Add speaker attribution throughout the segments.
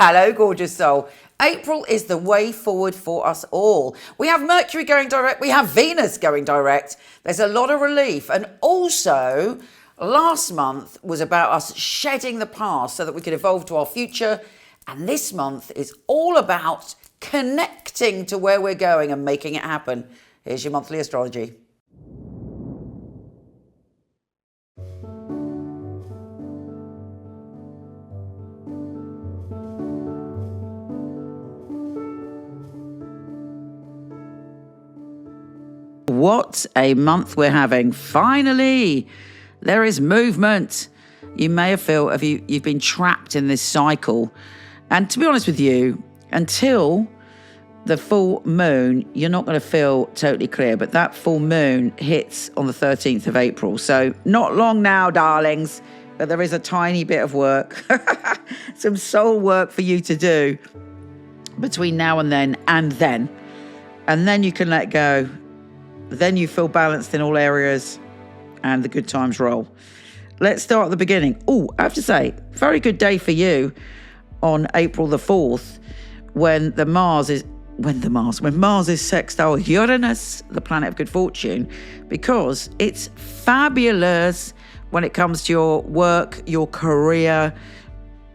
Speaker 1: Hello, gorgeous soul. April is the way forward for us all. We have Mercury going direct. We have Venus going direct. There's a lot of relief. And also, last month was about us shedding the past so that we could evolve to our future. And this month is all about connecting to where we're going and making it happen. Here's your monthly astrology. What a month we're having. Finally, there is movement. You may have felt you've been trapped in this cycle. And to be honest with you, until the full moon, you're not going to feel totally clear. But that full moon hits on the 13th of April. So not long now, darlings. But there is a tiny bit of work. Some soul work for you to do between now and then. And then you can let go. Then you feel balanced in all areas and the good times roll. Let's start at the beginning. Oh, I have to say, very good day for you on April the 4th when Mars is sextile Uranus, the planet of good fortune, because it's fabulous when it comes to your work, your career.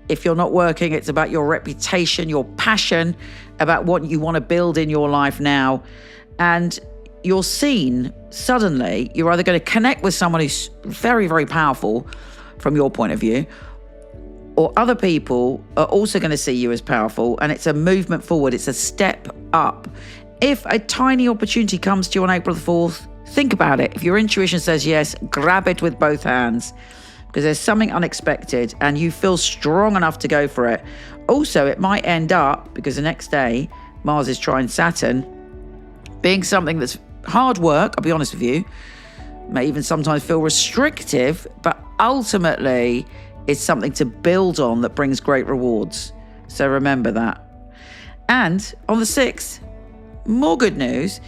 Speaker 1: If you're not working, it's about your reputation, your passion, about what you want to build in your life now. And you're seen suddenly, you're either going to connect with someone who's very, very powerful from your point of view, or other people are also going to see you as powerful, and it's a movement forward. It's a step up. If a tiny opportunity comes to you on April the 4th, think about it. If your intuition says yes, grab it with both hands, because there's something unexpected and you feel strong enough to go for it. Also, it might end up, because the next day, Mars is trine Saturn, being something that's hard work, I'll be honest with you, may even sometimes feel restrictive, but ultimately it's something to build on that brings great rewards. So remember that. And on the 6th, more good news,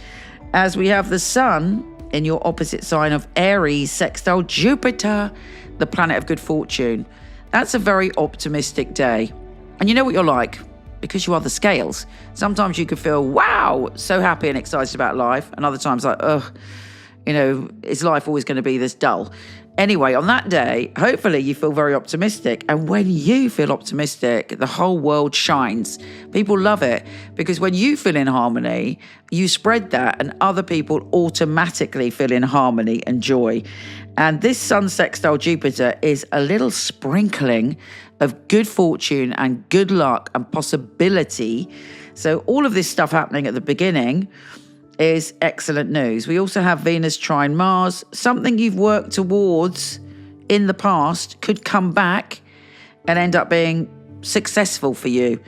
Speaker 1: as we have the sun in your opposite sign of Aries, sextile Jupiter, the planet of good fortune. That's a very optimistic day. And you know what you're like, because you are the scales. Sometimes you could feel, wow, so happy and excited about life. And other times like, ugh, is life always going to be this dull? Anyway, on that day, hopefully you feel very optimistic. And when you feel optimistic, the whole world shines. People love it because when you feel in harmony, you spread that and other people automatically feel in harmony and joy. And this sun sextile Jupiter is a little sprinkling of good fortune and good luck and possibility. So all of this stuff happening at the beginning is excellent news. We also have Venus trine Mars. Something you've worked towards in the past could come back and end up being successful for you.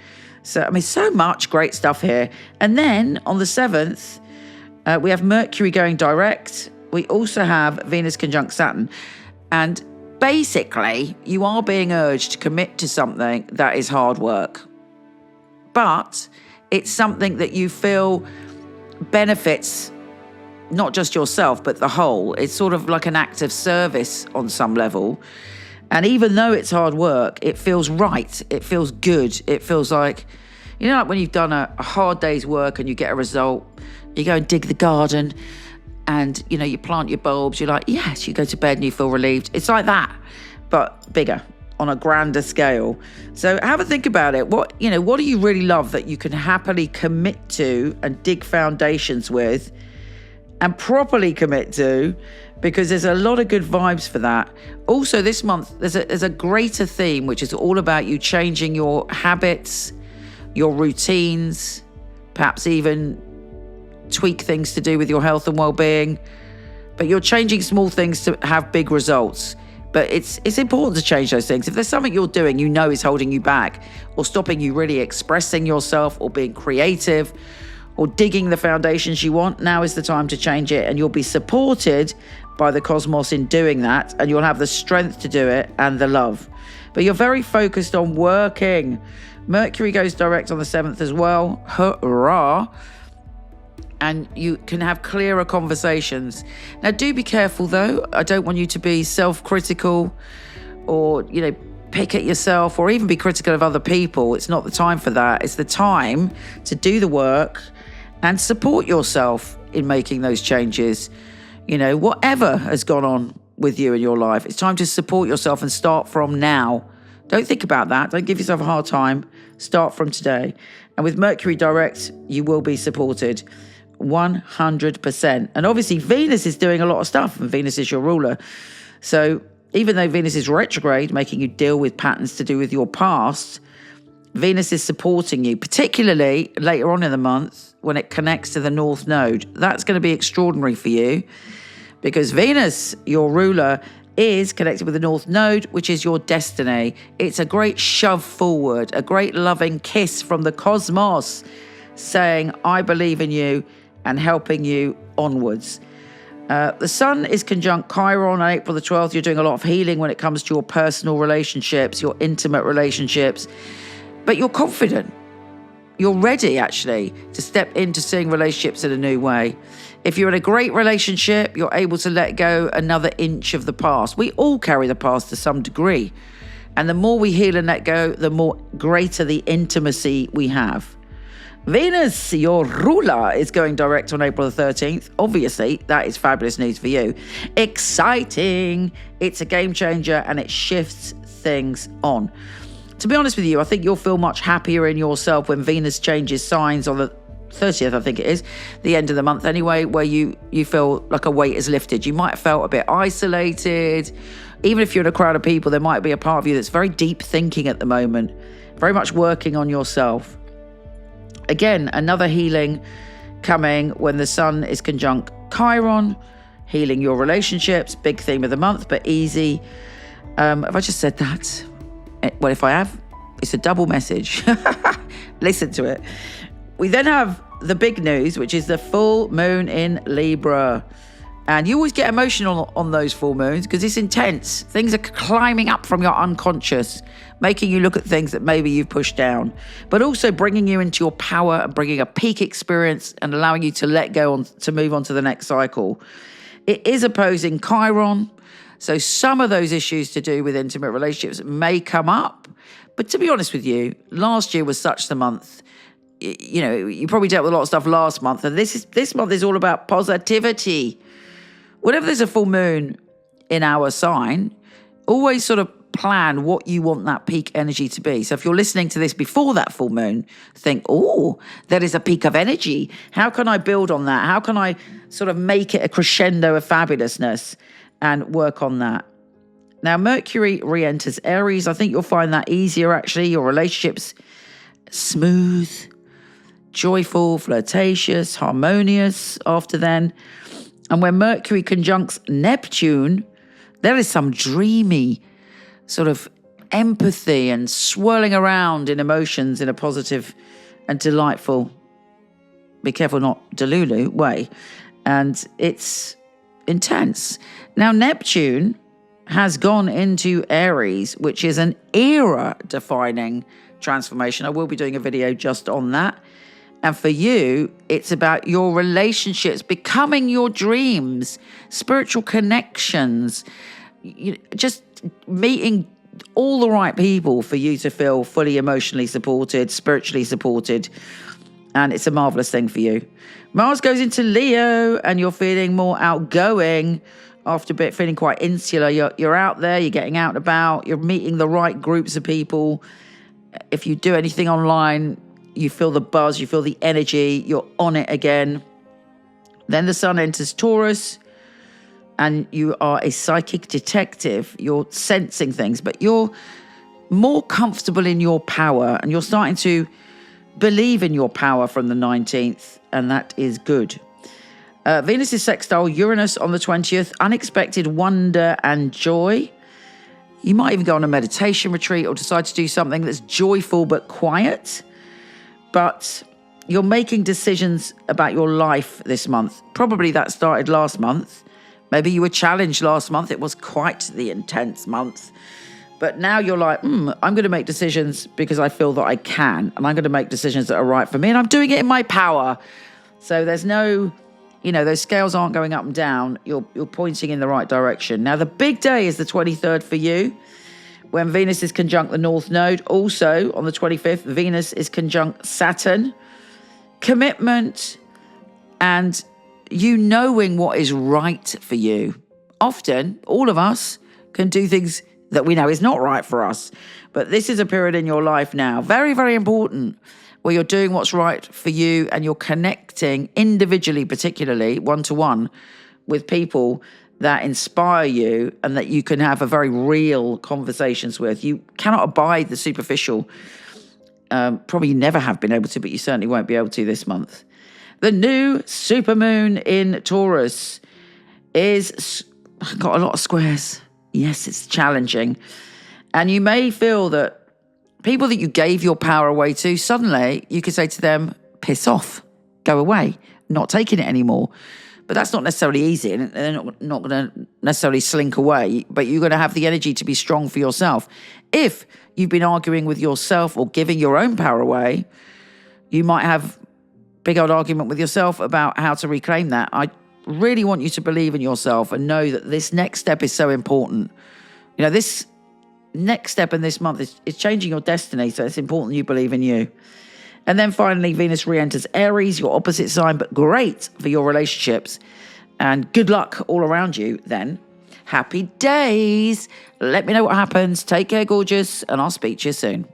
Speaker 1: So, so much great stuff here. And then on the 7th, we have Mercury going direct. We also have Venus conjunct Saturn. And basically, you are being urged to commit to something that is hard work. But it's something that you feel benefits not just yourself, but the whole. It's sort of like an act of service on some level. And even though it's hard work, it feels right. It feels good. It feels like, like when you've done a hard day's work and you get a result, you go and dig the garden and, you plant your bulbs. You're like, yes, you go to bed and you feel relieved. It's like that, but bigger, on a grander scale. So have a think about it. What do you really love that you can happily commit to and dig foundations with and properly commit to, because there's a lot of good vibes for that. Also this month, there's a greater theme, which is all about you changing your habits, your routines, perhaps even tweak things to do with your health and well-being. But you're changing small things to have big results. But it's important to change those things. If there's something you're doing is holding you back or stopping you really expressing yourself or being creative or digging the foundations you want, now is the time to change it. And you'll be supported by the cosmos in doing that. And you'll have the strength to do it and the love. But you're very focused on working. Mercury goes direct on the 7th as well. Hurrah. And you can have clearer conversations. Now, do be careful, though. I don't want you to be self-critical or, pick at yourself or even be critical of other people. It's not the time for that. It's the time to do the work and support yourself in making those changes. You know, whatever has gone on with you in your life, it's time to support yourself and start from now. Don't think about that. Don't give yourself a hard time. Start from today. And with Mercury direct, you will be supported 100%. And obviously Venus is doing a lot of stuff, and Venus is your ruler. So even though Venus is retrograde, making you deal with patterns to do with your past, Venus is supporting you, particularly later on in the month when it connects to the North Node. That's going to be extraordinary for you because Venus, your ruler, is connected with the North Node, which is your destiny. It's a great shove forward, a great loving kiss from the cosmos saying, I believe in you and helping you onwards. The sun is conjunct Chiron on April the 12th. You're doing a lot of healing when it comes to your personal relationships, your intimate relationships, but you're confident. You're ready, actually, to step into seeing relationships in a new way. If you're in a great relationship, you're able to let go another inch of the past. We all carry the past to some degree. And the more we heal and let go, the more greater the intimacy we have. Venus, your ruler, is going direct on April the 13th. Obviously, that is fabulous news for you. Exciting. It's a game changer and it shifts things on. To be honest with you, I think you'll feel much happier in yourself when Venus changes signs on the 30th, I think it is, the end of the month anyway, where you feel like a weight is lifted. You might have felt a bit isolated. Even if you're in a crowd of people, there might be a part of you that's very deep thinking at the moment, very much working on yourself. Again, another healing coming when the sun is conjunct Chiron, healing your relationships, big theme of the month, but easy. Have I just said that? Well, if I have, it's a double message. Listen to it. We then have the big news, which is the full moon in Libra. And you always get emotional on those full moons because it's intense. Things are climbing up from your unconscious, making you look at things that maybe you've pushed down, but also bringing you into your power and bringing a peak experience and allowing you to let go on to move on to the next cycle. It is opposing Chiron. So some of those issues to do with intimate relationships may come up. But to be honest with you, last year was such the month. You know, you probably dealt with a lot of stuff last month. And this month is all about positivity. Whenever there's a full moon in our sign, always sort of plan what you want that peak energy to be. So if you're listening to this before that full moon, think, oh, there is a peak of energy. How can I build on that? How can I sort of make it a crescendo of fabulousness and work on that? Now, Mercury re-enters Aries. I think you'll find that easier, actually. Your relationships smooth, joyful, flirtatious, harmonious after then. And when Mercury conjuncts Neptune, there is some dreamy sort of empathy and swirling around in emotions in a positive and delightful, be careful not delulu way. And it's intense. Now, Neptune has gone into Aries, which is an era-defining transformation. I will be doing a video just on that. And for you, it's about your relationships, becoming your dreams, spiritual connections, just meeting all the right people for you to feel fully emotionally supported, spiritually supported. And it's a marvelous thing for you. Mars goes into Leo and you're feeling more outgoing after a bit, feeling quite insular. You're out there, you're getting out and about, you're meeting the right groups of people. If you do anything online, you feel the buzz, you feel the energy, you're on it again. Then the sun enters Taurus and you are a psychic detective. You're sensing things, but you're more comfortable in your power and you're starting to believe in your power from the 19th, and that is good. Venus is sextile Uranus on the 20th. Unexpected wonder and joy. You might even go on a meditation retreat or decide to do something that's joyful but quiet. But you're making decisions about your life this month. Probably that started last month. Maybe you were challenged last month. It was quite the intense month. But now you're like, I'm going to make decisions because I feel that I can. And I'm going to make decisions that are right for me. And I'm doing it in my power. So there's no, those scales aren't going up and down. You're pointing in the right direction. Now, the big day is the 23rd for you. when Venus is conjunct the North Node. Also, on the 25th, Venus is conjunct Saturn. Commitment and you knowing what is right for you. Often, all of us can do things that we know is not right for us. But this is a period in your life now, very, very important, where you're doing what's right for you and you're connecting individually, particularly one-to-one, with people that inspire you and that you can have a very real conversations with. You cannot abide the superficial. Probably never have been able to, but you certainly won't be able to this month. The new supermoon in Taurus is got a lot of squares. Yes, it's challenging. And you may feel that people that you gave your power away to, suddenly you could say to them, piss off, go away, not taking it anymore. But that's not necessarily easy, and they're not going to necessarily slink away, but you're going to have the energy to be strong for yourself. If you've been arguing with yourself or giving your own power away, you might have a big old argument with yourself about how to reclaim that. I really want you to believe in yourself and know that this next step is so important. You know, this next step in this month is changing your destiny, so it's important you believe in you. And then finally, Venus re-enters Aries, your opposite sign, but great for your relationships. And good luck all around you then. Happy days. Let me know what happens. Take care, gorgeous, and I'll speak to you soon.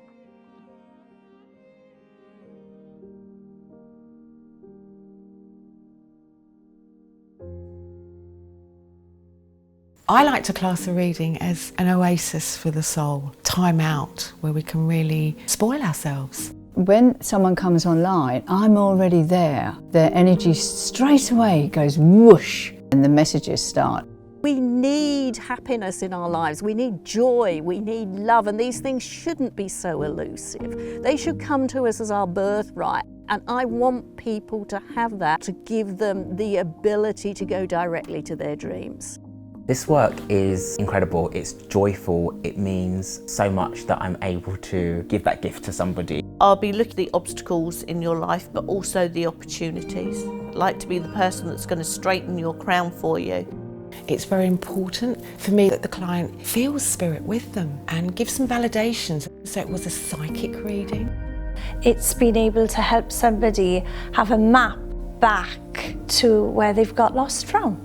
Speaker 2: I like to class a reading as an oasis for the soul, time out, where we can really spoil ourselves.
Speaker 3: When someone comes online, I'm already there. Their energy straight away goes whoosh and the messages start.
Speaker 4: We need happiness in our lives, we need joy, we need love, and these things shouldn't be so elusive. They should come to us as our birthright. And I want people to have that, to give them the ability to go directly to their dreams.
Speaker 5: This work is incredible, it's joyful, it means so much that I'm able to give that gift to somebody.
Speaker 6: I'll be looking at the obstacles in your life, but also the opportunities. I'd like to be the person that's going to straighten your crown for you.
Speaker 2: It's very important for me that the client feels spirit with them and gives some validations. So it was a psychic reading.
Speaker 7: It's been able to help somebody have a map back to where they've got lost from.